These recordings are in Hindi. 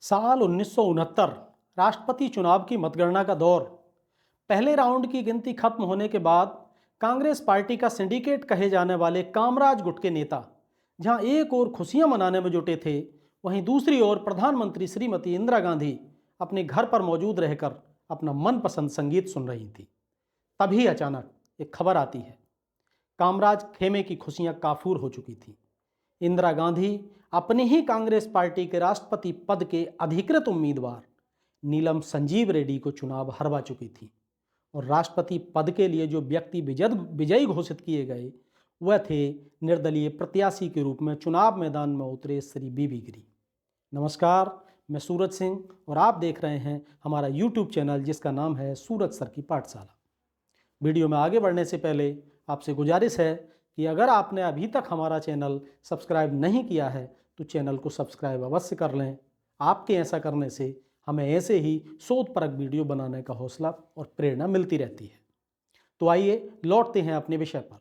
साल 1969 राष्ट्रपति चुनाव की मतगणना का दौर। पहले राउंड की गिनती खत्म होने के बाद कांग्रेस पार्टी का सिंडिकेट कहे जाने वाले कामराज गुट के नेता जहां एक ओर खुशियां मनाने में जुटे थे, वहीं दूसरी ओर प्रधानमंत्री श्रीमती इंदिरा गांधी अपने घर पर मौजूद रहकर अपना मनपसंद संगीत सुन रही थी। तभी अचानक एक खबर आती है। कामराज खेमे की खुशियां काफूर हो चुकी थी। इंदिरा गांधी अपने ही कांग्रेस पार्टी के राष्ट्रपति पद के अधिकृत उम्मीदवार नीलम संजीव रेड्डी को चुनाव हरवा चुकी थी और राष्ट्रपति पद के लिए जो व्यक्ति विजयी घोषित किए गए वह थे निर्दलीय प्रत्याशी के रूप में चुनाव मैदान में उतरे श्री बीबी गिरी। नमस्कार, मैं सूरज सिंह और आप देख रहे हैं हमारा YouTube चैनल जिसका नाम है सूरज सर की पाठशाला। वीडियो में आगे बढ़ने से पहले आपसे गुजारिश है कि अगर आपने अभी तक हमारा चैनल सब्सक्राइब नहीं किया है तो चैनल को सब्सक्राइब अवश्य कर लें। आपके ऐसा करने से हमें ऐसे ही शोधपरक वीडियो बनाने का हौसला और प्रेरणा मिलती रहती है। तो आइए लौटते हैं अपने विषय पर।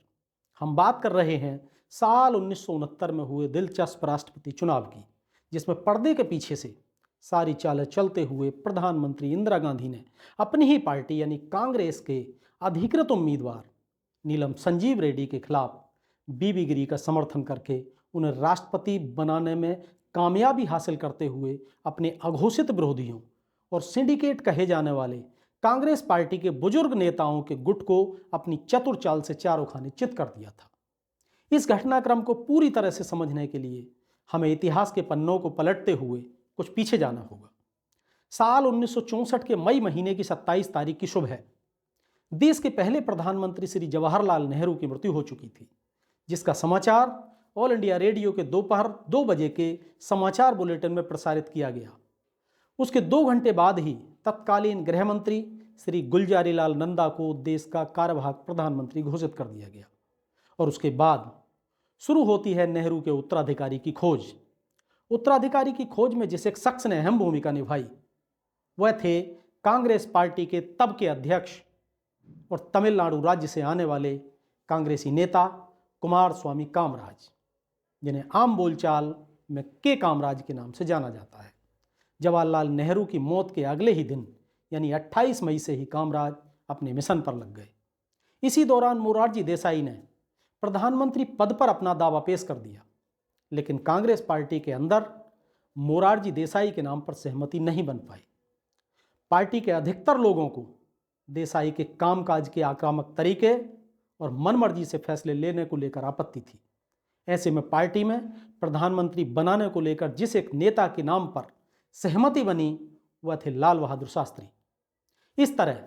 हम बात कर रहे हैं साल 1969 में हुए दिलचस्प राष्ट्रपति चुनाव की, जिसमें पर्दे के पीछे से सारी चालें चलते हुए प्रधानमंत्री इंदिरा गांधी ने अपनी ही पार्टी यानी कांग्रेस के अधिकृत उम्मीदवार नीलम संजीव रेड्डी के खिलाफ बीबी गिरी का समर्थन करके उन्हें राष्ट्रपति बनाने में कामयाबी हासिल करते हुए अपने अघोषित विरोधियों और सिंडिकेट कहे जाने वाले कांग्रेस पार्टी के बुजुर्ग नेताओं के गुट को अपनी चतुर चाल से चारों खाने चित कर दिया था। इस घटनाक्रम को पूरी तरह से समझने के लिए हमें इतिहास के पन्नों को पलटते हुए कुछ पीछे जाना होगा। साल 1964 के मई महीने की 27 तारीख की शुभ है। देश के पहले प्रधानमंत्री श्री जवाहरलाल नेहरू की मृत्यु हो चुकी थी, जिसका समाचार ऑल इंडिया रेडियो के दोपहर 2 बजे के समाचार बुलेटिन में प्रसारित किया गया। उसके 2 घंटे बाद ही तत्कालीन गृह मंत्री श्री गुलजारीलाल नंदा को देश का कार्यवाहक प्रधानमंत्री घोषित कर दिया गया और उसके बाद शुरू होती है नेहरू के उत्तराधिकारी की खोज। उत्तराधिकारी की खोज में जिस एक शख्स ने अहम भूमिका निभाई वह थे कांग्रेस पार्टी के तब के अध्यक्ष और तमिलनाडु राज्य से आने वाले कांग्रेसी नेता कुमार स्वामी कामराज, जिन्हें आम बोलचाल में के कामराज के नाम से जाना जाता है। जवाहरलाल नेहरू की मौत के अगले ही दिन यानी 28 मई से ही कामराज अपने मिशन पर लग गए। इसी दौरान मोरारजी देसाई ने प्रधानमंत्री पद पर अपना दावा पेश कर दिया, लेकिन कांग्रेस पार्टी के अंदर मोरारजी देसाई के नाम पर सहमति नहीं बन पाई। पार्टी के अधिकतर लोगों को देसाई के कामकाज के आक्रामक तरीके और मनमर्जी से फैसले लेने को लेकर आपत्ति थी। ऐसे में पार्टी में प्रधानमंत्री बनाने को लेकर जिस एक नेता के नाम पर सहमति बनी वह थे लाल बहादुर शास्त्री। इस तरह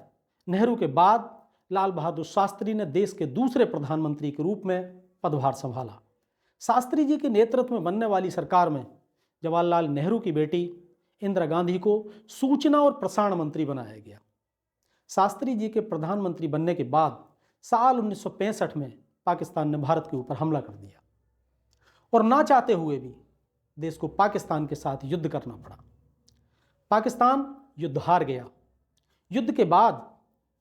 नेहरू के बाद लाल बहादुर शास्त्री ने देश के दूसरे प्रधानमंत्री के रूप में पदभार संभाला। शास्त्री जी के नेतृत्व में बनने वाली सरकार में जवाहरलाल नेहरू की बेटी इंदिरा गांधी को सूचना और प्रसारण मंत्री बनाया गया। शास्त्री जी के प्रधानमंत्री बनने के बाद साल 1965 में पाकिस्तान ने भारत के ऊपर हमला कर दिया और ना चाहते हुए भी देश को पाकिस्तान के साथ युद्ध करना पड़ा। पाकिस्तान युद्ध हार गया। युद्ध के बाद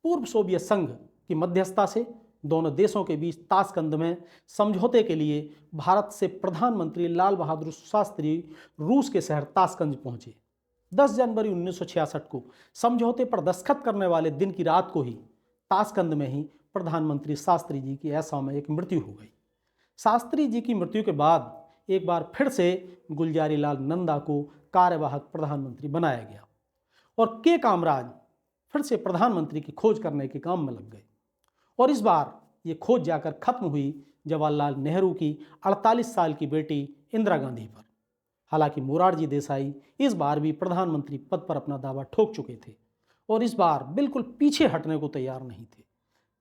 पूर्व सोवियत संघ की मध्यस्थता से दोनों देशों के बीच ताशकंद में समझौते के लिए भारत से प्रधानमंत्री लाल बहादुर शास्त्री रूस के शहर ताशकंद पहुंचे। 10 जनवरी 1966 को समझौते पर दस्तखत करने वाले दिन की रात को ही ताशकंद में ही प्रधानमंत्री शास्त्री जी की असामयिक मृत्यु हो गई। शास्त्री जी की मृत्यु के बाद एक बार फिर से गुलजारीलाल नंदा को कार्यवाहक प्रधानमंत्री बनाया गया और के कामराज फिर से प्रधानमंत्री की खोज करने के काम में लग गए और इस बार ये खोज जाकर खत्म हुई जवाहरलाल नेहरू की 48 साल की बेटी इंदिरा गांधी पर। हालांकि मोरारजी देसाई इस बार भी प्रधानमंत्री पद पर अपना दावा ठोक चुके थे और इस बार बिल्कुल पीछे हटने को तैयार नहीं थे।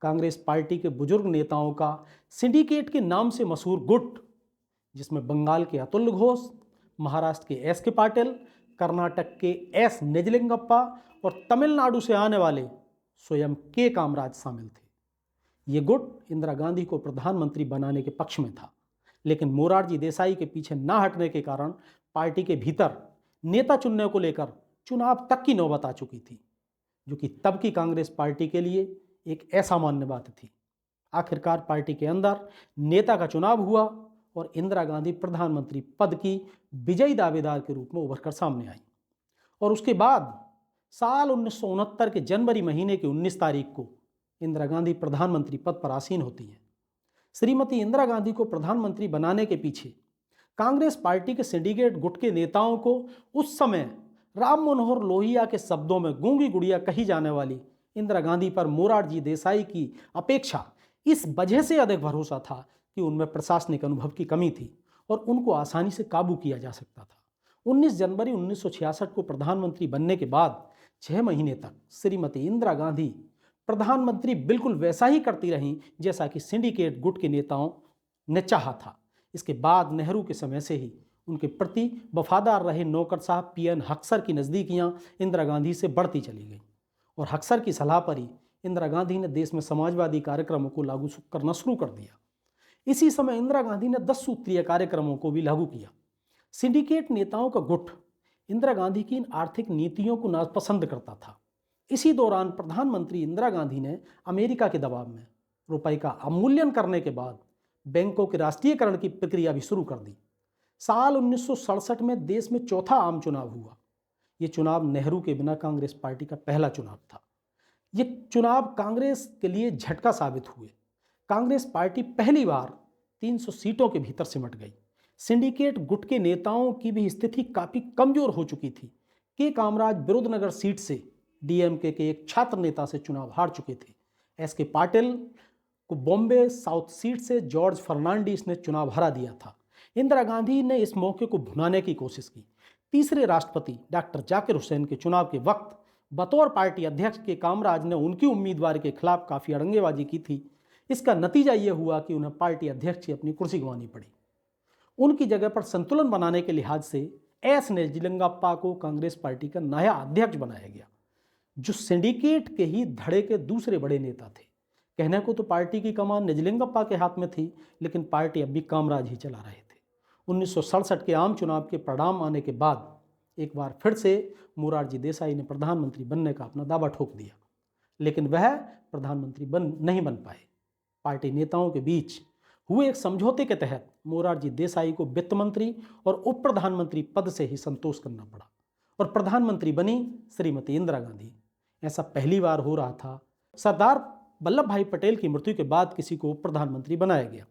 कांग्रेस पार्टी के बुजुर्ग नेताओं का सिंडिकेट के नाम से मशहूर गुट, जिसमें बंगाल के अतुल्य घोष, महाराष्ट्र के के पाटिल, कर्नाटक के निजलिंगप्पा और तमिलनाडु से आने वाले स्वयं के कामराज शामिल थे। ये गुट इंदिरा गांधी को प्रधानमंत्री बनाने के पक्ष में था, लेकिन मोरारजी देसाई के पीछे ना हटने के कारण पार्टी के भीतर नेता चुनने को लेकर चुनाव तक की नौबत आ चुकी थी, जो कि तब की कांग्रेस पार्टी के लिए एक असामान्य बात थी। आखिरकार पार्टी के अंदर नेता का चुनाव हुआ और इंदिरा गांधी प्रधानमंत्री पद की विजयी दावेदार के रूप में उभर कर सामने आई। और उसके बाद साल 1969 के जनवरी महीने की 19 तारीख को इंदिरा गांधी प्रधानमंत्री पद पर आसीन होती हैं। श्रीमती इंदिरा गांधी को प्रधानमंत्री बनाने के पीछे कांग्रेस पार्टी के सिंडिकेट गुट के नेताओं को उस समय राम मनोहर लोहिया के शब्दों में गूंगी गुड़िया कही जाने वाली इंदिरा गांधी पर मोरारजी देसाई की अपेक्षा इस वजह से अधिक भरोसा था कि उनमें प्रशासनिक अनुभव की कमी थी और उनको आसानी से काबू किया जा सकता था। 19 जनवरी 1966 को प्रधानमंत्री बनने के बाद 6 महीने तक श्रीमती इंदिरा गांधी प्रधानमंत्री बिल्कुल वैसा ही करती रहीं जैसा कि सिंडिकेट गुट के नेताओं ने चाहा था। इसके बाद नेहरू के समय से ही उनके प्रति वफादार रहे नौकर साहब पीएन हक्सर की नज़दीकियां इंदिरा गांधी से बढ़ती चली गईं और हक्सर की सलाह पर ही इंदिरा गांधी ने देश में समाजवादी कार्यक्रमों को लागू करना शुरू कर दिया। इसी समय इंदिरा गांधी ने 10 सूत्रीय कार्यक्रमों को भी लागू किया। सिंडिकेट नेताओं का गुट इंदिरा गांधी की इन आर्थिक नीतियों को नापसंद करता था। इसी दौरान प्रधानमंत्री इंदिरा गांधी ने अमेरिका के दबाव में रुपए का अवमूल्यन करने के बाद बैंकों के राष्ट्रीयकरण की प्रक्रिया भी शुरू कर दी। साल 1967 में देश में चौथा आम चुनाव हुआ। ये चुनाव नेहरू के बिना कांग्रेस पार्टी का पहला चुनाव था। ये चुनाव कांग्रेस के लिए झटका साबित हुए। कांग्रेस पार्टी पहली बार 300 सीटों के भीतर सिमट गई। सिंडिकेट गुट के नेताओं की भी स्थिति काफ़ी कमजोर हो चुकी थी। के कामराज विरुद्धनगर सीट से डीएमके के एक छात्र नेता से चुनाव हार चुके थे। एसके पाटिल को बॉम्बे साउथ सीट से जॉर्ज फर्नांडिस ने चुनाव हरा दिया था। इंदिरा गांधी ने इस मौके को भुनाने की कोशिश की। तीसरे राष्ट्रपति डॉक्टर जाकिर हुसैन के चुनाव के वक्त बतौर पार्टी अध्यक्ष के कामराज ने उनकी उम्मीदवार के खिलाफ काफ़ी अड़ंगेबाजी की थी। इसका नतीजा ये हुआ कि उन्हें पार्टी अध्यक्ष की अपनी कुर्सी गंवानी पड़ी। उनकी जगह पर संतुलन बनाने के लिहाज से एस निजलिंगप्पा को कांग्रेस पार्टी का नया अध्यक्ष बनाया गया, जो सिंडिकेट के ही धड़े के दूसरे बड़े नेता थे। कहने को तो पार्टी की कमान निजलिंगप्पा के हाथ में थी, लेकिन पार्टी अब भी कामराज ही चला रहे थे। 1967 के आम चुनाव के परिणाम आने के बाद एक बार फिर से मोरारजी देसाई ने प्रधानमंत्री बनने का अपना दावा ठोक दिया, लेकिन वह प्रधानमंत्री नहीं बन पाए। पार्टी नेताओं के बीच हुए एक समझौते के तहत मोरारजी देसाई को वित्त मंत्री और उप प्रधानमंत्री पद से ही संतोष करना पड़ा और प्रधानमंत्री बनी श्रीमती इंदिरा गांधी। ऐसा पहली बार हो रहा था। सरदार वल्लभ भाई पटेल की मृत्यु के बाद किसी को उप प्रधानमंत्री बनाया गया।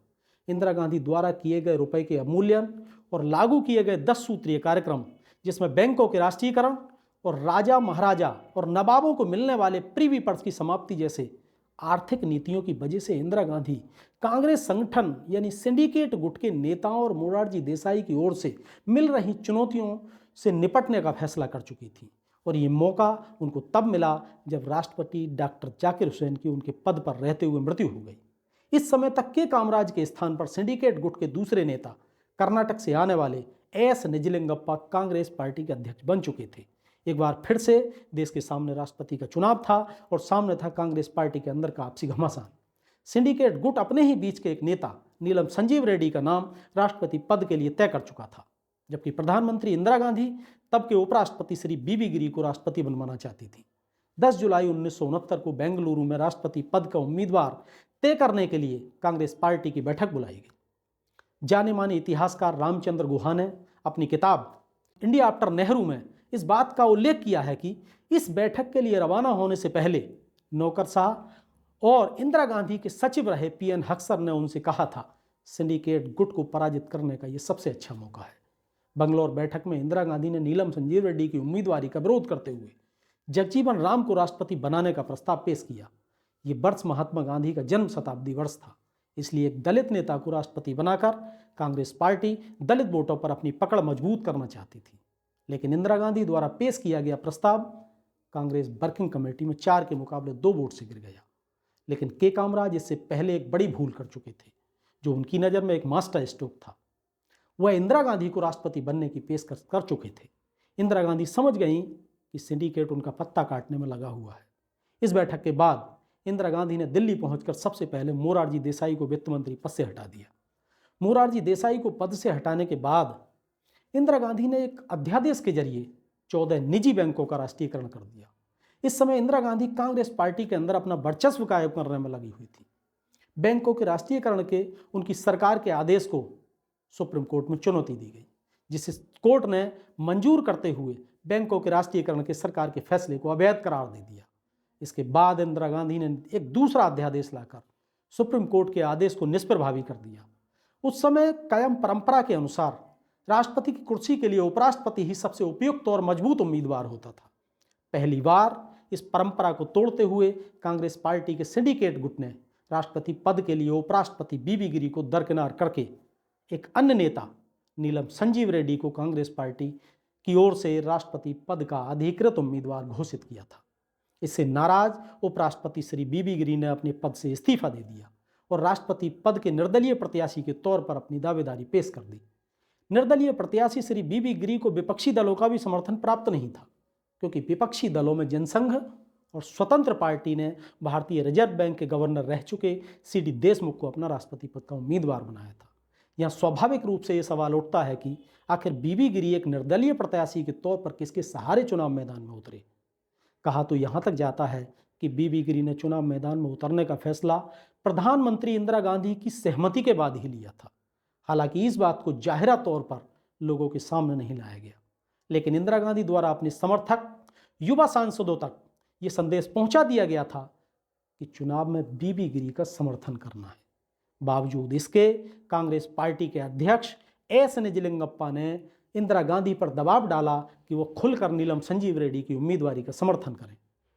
इंदिरा गांधी द्वारा किए गए रुपए के अवमूल्यन और लागू किए गए 10 सूत्रीय कार्यक्रम, जिसमें बैंकों के राष्ट्रीयकरण और राजा महाराजा और नवाबों को मिलने वाले प्रीवी पर्स की समाप्ति जैसे आर्थिक नीतियों की वजह से इंदिरा गांधी कांग्रेस संगठन यानी सिंडिकेट गुट के नेताओं और मोरारजी देसाई की ओर से मिल रही चुनौतियों से निपटने का फैसला कर चुकी थी। और ये मौका उनको तब मिला जब राष्ट्रपति डॉक्टर जाकिर हुसैन की उनके पद पर रहते हुए मृत्यु हो गई। इस समय तक के कामराज के स्थान पर सिंडिकेट गुट के दूसरे नेता कर्नाटक से आने वाले एस निजलिंगप्पा कांग्रेस पार्टी के अध्यक्ष बन चुके थे। एक बार फिर से देश के सामने राष्ट्रपति का चुनाव था और सामने था कांग्रेस पार्टी के अंदर का आपसी घमासान। सिंडिकेट गुट अपने ही बीच के एक नेता नीलम संजीव रेड्डी का नाम राष्ट्रपति पद के लिए तय कर चुका था, जबकि प्रधानमंत्री इंदिरा गांधी तब के उपराष्ट्रपति श्री बीबी गिरी को राष्ट्रपति बनवाना चाहती थी। 10 जुलाई 1969 को बेंगलुरु में राष्ट्रपति पद का उम्मीदवार तय करने के लिए कांग्रेस पार्टी की बैठक बुलाई गई। जाने माने इतिहासकार रामचंद्र गुहा ने अपनी किताब इंडिया आफ्टर नेहरू में इस बात का उल्लेख किया है कि इस बैठक के लिए रवाना होने से पहले नौकरशाह और इंदिरा गांधी के सचिव रहे पीएन हक्सर ने उनसे कहा था, सिंडिकेट गुट को पराजित करने का यह सबसे अच्छा मौका है। बंगलौर बैठक में इंदिरा गांधी ने नीलम संजीव रेड्डी की उम्मीदवारी का विरोध करते हुए जगजीवन राम को राष्ट्रपति बनाने का प्रस्ताव पेश किया। ये वर्ष महात्मा गांधी का जन्म शताब्दी वर्ष था, इसलिए एक दलित नेता को राष्ट्रपति बनाकर कांग्रेस पार्टी दलित वोटों पर अपनी पकड़ मजबूत करना चाहती थी। लेकिन इंदिरा गांधी द्वारा पेश किया गया प्रस्ताव कांग्रेस वर्किंग कमेटी में 4 के मुकाबले 2 वोट से गिर गया। लेकिन के कामराज इससे पहले एक बड़ी भूल कर चुके थे, जो उनकी नज़र में एक मास्टर स्ट्रोक था। वह इंदिरा गांधी को राष्ट्रपति बनने की पेशकश कर चुके थे। इंदिरा गांधी समझ गईं कि सिंडिकेट उनका पत्ता काटने में लगा हुआ है। इस बैठक के बाद इंदिरा गांधी ने दिल्ली पहुंचकर सबसे पहले मोरारजी देसाई को वित्त मंत्री पद से हटा दिया। मोरारजी देसाई को पद से हटाने के बाद इंदिरा गांधी ने एक अध्यादेश के जरिए 14 निजी बैंकों का राष्ट्रीयकरण कर दिया। इस समय इंदिरा गांधी कांग्रेस पार्टी के अंदर अपना वर्चस्व कायम करने में लगी हुई थी। बैंकों के राष्ट्रीयकरण के उनकी सरकार के आदेश को सुप्रीम कोर्ट में चुनौती दी गई, जिसे कोर्ट ने मंजूर करते हुए बैंकों के राष्ट्रीयकरण के सरकार के फैसले को अवैध करार दे दिया। इसके बाद इंदिरा गांधी ने एक दूसरा अध्यादेश लाकर सुप्रीम कोर्ट के आदेश को निष्प्रभावी कर दिया। उस समय कायम परंपरा के अनुसार राष्ट्रपति की कुर्सी के लिए उपराष्ट्रपति ही सबसे उपयुक्त और मजबूत उम्मीदवार होता था। पहली बार इस परंपरा को तोड़ते हुए कांग्रेस पार्टी के सिंडिकेट गुट ने राष्ट्रपति पद के लिए उपराष्ट्रपति बीबी गिरी को दरकिनार करके एक अन्य नेता नीलम संजीव रेड्डी को कांग्रेस पार्टी की ओर से राष्ट्रपति पद का अधिकृत उम्मीदवार घोषित किया था। इससे नाराज उपराष्ट्रपति श्री बीबी गिरी ने अपने पद से इस्तीफा दे दिया और राष्ट्रपति पद के निर्दलीय प्रत्याशी के तौर पर अपनी दावेदारी पेश कर दी। निर्दलीय प्रत्याशी श्री बीबी गिरी को विपक्षी दलों का भी समर्थन प्राप्त नहीं था, क्योंकि विपक्षी दलों में जनसंघ और स्वतंत्र पार्टी ने भारतीय रिजर्व बैंक के गवर्नर रह चुके सीडी देशमुख को अपना राष्ट्रपति पद का उम्मीदवार बनाया था। यहाँ स्वाभाविक रूप से ये सवाल उठता है कि आखिर बीबी गिरी एक निर्दलीय प्रत्याशी के तौर पर किसके सहारे चुनाव मैदान में उतरे। कहा तो यहाँ तक जाता है कि बीबी गिरी ने चुनाव मैदान में उतरने का फैसला प्रधानमंत्री इंदिरा गांधी की सहमति के बाद ही लिया था। हालांकि इस बात को जाहिरा तौर पर लोगों के सामने नहीं लाया गया, लेकिन इंदिरा गांधी द्वारा अपने समर्थक युवा सांसदों तक ये संदेश पहुंचा दिया गया था कि चुनाव में बीबी गिरी का समर्थन करना है। बावजूद इसके कांग्रेस पार्टी के अध्यक्ष एस निजलिंगप्पा ने इंदिरा गांधी पर दबाव डाला कि वो खुलकर नीलम संजीव रेड्डी की उम्मीदवारी का समर्थन करें,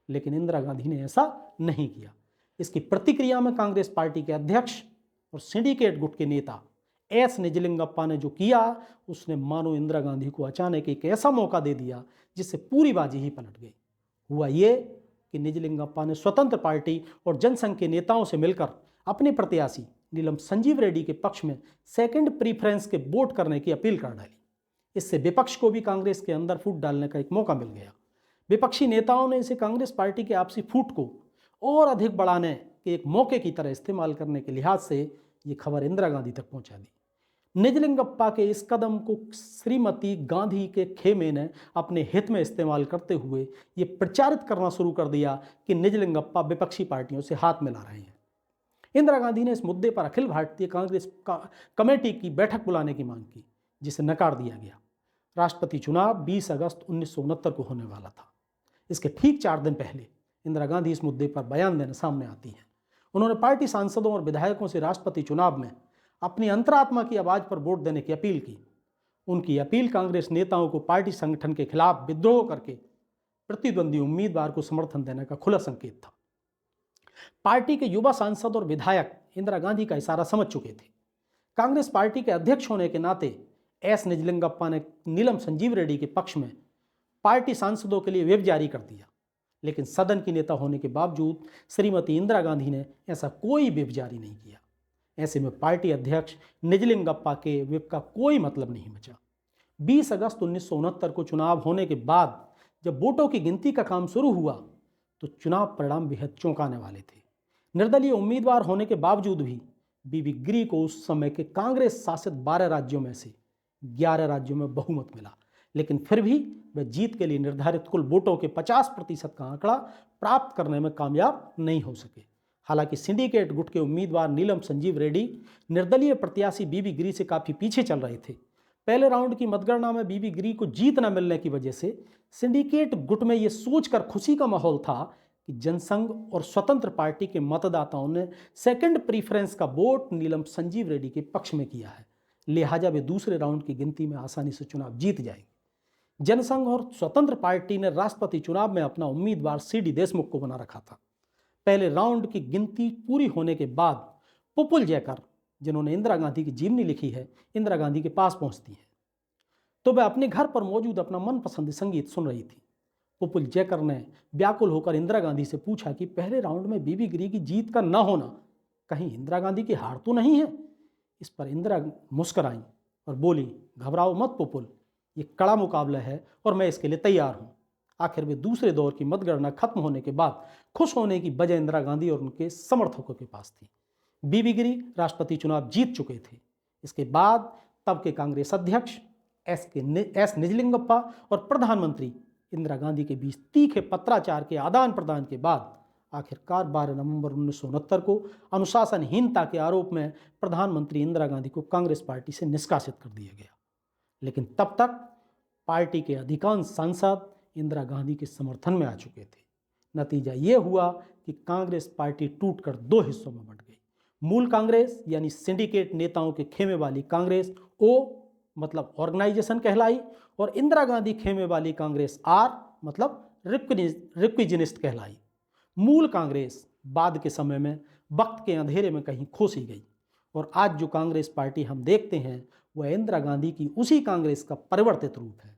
लेकिन इंदिरा गांधी ने ऐसा नहीं किया। इसकी प्रतिक्रिया में कांग्रेस पार्टी के अध्यक्ष और सिंडिकेट गुट के नेता एस निजलिंगप्पा ने जो किया, उसने मानो इंदिरा गांधी को अचानक एक ऐसा मौका दे दिया जिससे पूरी बाजी ही पलट गई। हुआ ये कि निजलिंगप्पा ने स्वतंत्र पार्टी और जनसंघ के नेताओं से मिलकर अपने प्रत्याशी नीलम संजीव रेड्डी के पक्ष में सेकंड प्रीफरेंस के वोट करने की अपील कर डाली। इससे विपक्ष को भी कांग्रेस के अंदर फूट डालने का एक मौका मिल गया। विपक्षी नेताओं ने इसे कांग्रेस पार्टी के आपसी फूट को और अधिक बढ़ाने के एक मौके की तरह इस्तेमाल करने के लिहाज से ये खबर इंदिरा गांधी तक पहुंचा दी। निजलिंगप्पा के इस कदम को श्रीमती गांधी के खेमे ने अपने हित में इस्तेमाल करते हुए ये प्रचारित करना शुरू कर दिया कि निजलिंगप्पा विपक्षी पार्टियों से हाथ मिला रहे हैं। इंदिरा गांधी ने इस मुद्दे पर अखिल भारतीय कांग्रेस कमेटी की बैठक बुलाने की मांग की, जिसे नकार दिया गया। राष्ट्रपति चुनाव 20 अगस्त 1969 को होने वाला था। इसके ठीक 4 दिन पहले इंदिरा गांधी इस मुद्दे पर बयान देने सामने आती हैं। उन्होंने पार्टी सांसदों और विधायकों से राष्ट्रपति चुनाव में अपनी अंतरात्मा की आवाज़ पर वोट देने की अपील की। उनकी अपील कांग्रेस नेताओं को पार्टी संगठन के खिलाफ विद्रोह करके प्रतिद्वंदी उम्मीदवार को समर्थन देने का खुला संकेत था। पार्टी के युवा सांसद और विधायक इंदिरा गांधी का इशारा समझ चुके थे। कांग्रेस पार्टी के अध्यक्ष होने के नाते एस निजलिंगप्पा ने नीलम संजीव रेड्डी के पक्ष में पार्टी सांसदों के लिए व्हिप जारी कर दिया, लेकिन सदन की नेता होने के बावजूद श्रीमती इंदिरा गांधी ने ऐसा कोई व्हिप जारी नहीं किया। ऐसे में पार्टी अध्यक्ष निजलिंगप्पा के व्हिप का कोई मतलब नहीं बचा। 20 अगस्त 1969 को चुनाव होने के बाद जब वोटों की गिनती का काम शुरू हुआ तो चुनाव परिणाम बेहद चौंकाने वाले थे। निर्दलीय उम्मीदवार होने के बावजूद भी बीबी गिरी को उस समय के कांग्रेस शासित 12 राज्यों में से 11 राज्यों में बहुमत मिला, लेकिन फिर भी वे जीत के लिए निर्धारित कुल वोटों के 50% का आंकड़ा प्राप्त करने में कामयाब नहीं हो सके। हालांकि सिंडिकेट गुट के उम्मीदवार नीलम संजीव रेड्डी निर्दलीय प्रत्याशी बीबी गिरी से काफ़ी पीछे चल रहे थे। पहले राउंड की मतगणना में बीबी गिरी को जीत न मिलने की वजह से सिंडिकेट गुट में ये सोचकर खुशी का माहौल था कि जनसंघ और स्वतंत्र पार्टी के मतदाताओं ने सेकंड प्रीफरेंस का वोट नीलम संजीव रेड्डी के पक्ष में किया है, लिहाजा वे दूसरे राउंड की गिनती में आसानी से चुनाव जीत जाएंगे। जनसंघ और स्वतंत्र पार्टी ने राष्ट्रपति चुनाव में अपना उम्मीदवार सीडी देशमुख को बना रखा था। पहले राउंड की गिनती पूरी होने के बाद पुपुल जयकर, जिन्होंने इंदिरा गांधी की जीवनी लिखी है, इंदिरा गांधी के पास पहुंचती हैं तो वह अपने घर पर मौजूद अपना मनपसंद संगीत सुन रही थी। पुपुल जयकर ने व्याकुल होकर इंदिरा गांधी से पूछा कि पहले राउंड में बीबी गिरी की जीत का न होना कहीं इंदिरा गांधी की हार तो नहीं है। इस पर इंदिरा मुस्कुराई और बोली, घबराओ मत पुपुल, ये कड़ा मुकाबला है और मैं इसके लिए तैयार हूँ। आखिर वे दूसरे दौर की मतगणना खत्म होने के बाद खुश होने की वजह इंदिरा गांधी और उनके समर्थकों के पास थी। बीबी गिरी राष्ट्रपति चुनाव जीत चुके थे। इसके बाद तब के कांग्रेस अध्यक्ष एस निजलिंगप्पा और प्रधानमंत्री इंदिरा गांधी के बीच तीखे पत्राचार के आदान प्रदान के बाद आखिरकार 12 नवंबर 1969 को अनुशासनहीनता के आरोप में प्रधानमंत्री इंदिरा गांधी को कांग्रेस पार्टी से निष्कासित कर दिया गया। लेकिन तब तक पार्टी के अधिकांश सांसद इंदिरा गांधी के समर्थन में आ चुके थे। नतीजा ये हुआ कि कांग्रेस पार्टी टूटकर दो हिस्सों में बंट गई। मूल कांग्रेस यानी सिंडिकेट नेताओं के खेमे वाली कांग्रेस ओ मतलब ऑर्गेनाइजेशन कहलाई, और इंदिरा गांधी खेमे वाली कांग्रेस आर मतलब रिक्विजिनिस्ट कहलाई। मूल कांग्रेस बाद के समय में वक्त के अंधेरे में कहीं खो सी गई, और आज जो कांग्रेस पार्टी हम देखते हैं वह इंदिरा गांधी की उसी कांग्रेस का परिवर्तित रूप है।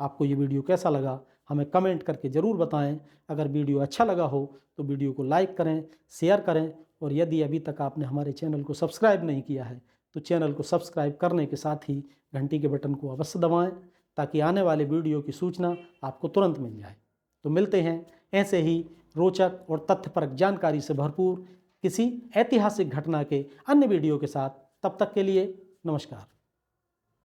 आपको ये वीडियो कैसा लगा हमें कमेंट करके ज़रूर बताएं। अगर वीडियो अच्छा लगा हो तो वीडियो को लाइक करें, शेयर करें, और यदि अभी तक आपने हमारे चैनल को सब्सक्राइब नहीं किया है तो चैनल को सब्सक्राइब करने के साथ ही घंटी के बटन को अवश्य दबाएं, ताकि आने वाले वीडियो की सूचना आपको तुरंत मिल जाए। तो मिलते हैं ऐसे ही रोचक और तथ्यपरक जानकारी से भरपूर किसी ऐतिहासिक घटना के अन्य वीडियो के साथ। तब तक के लिए नमस्कार।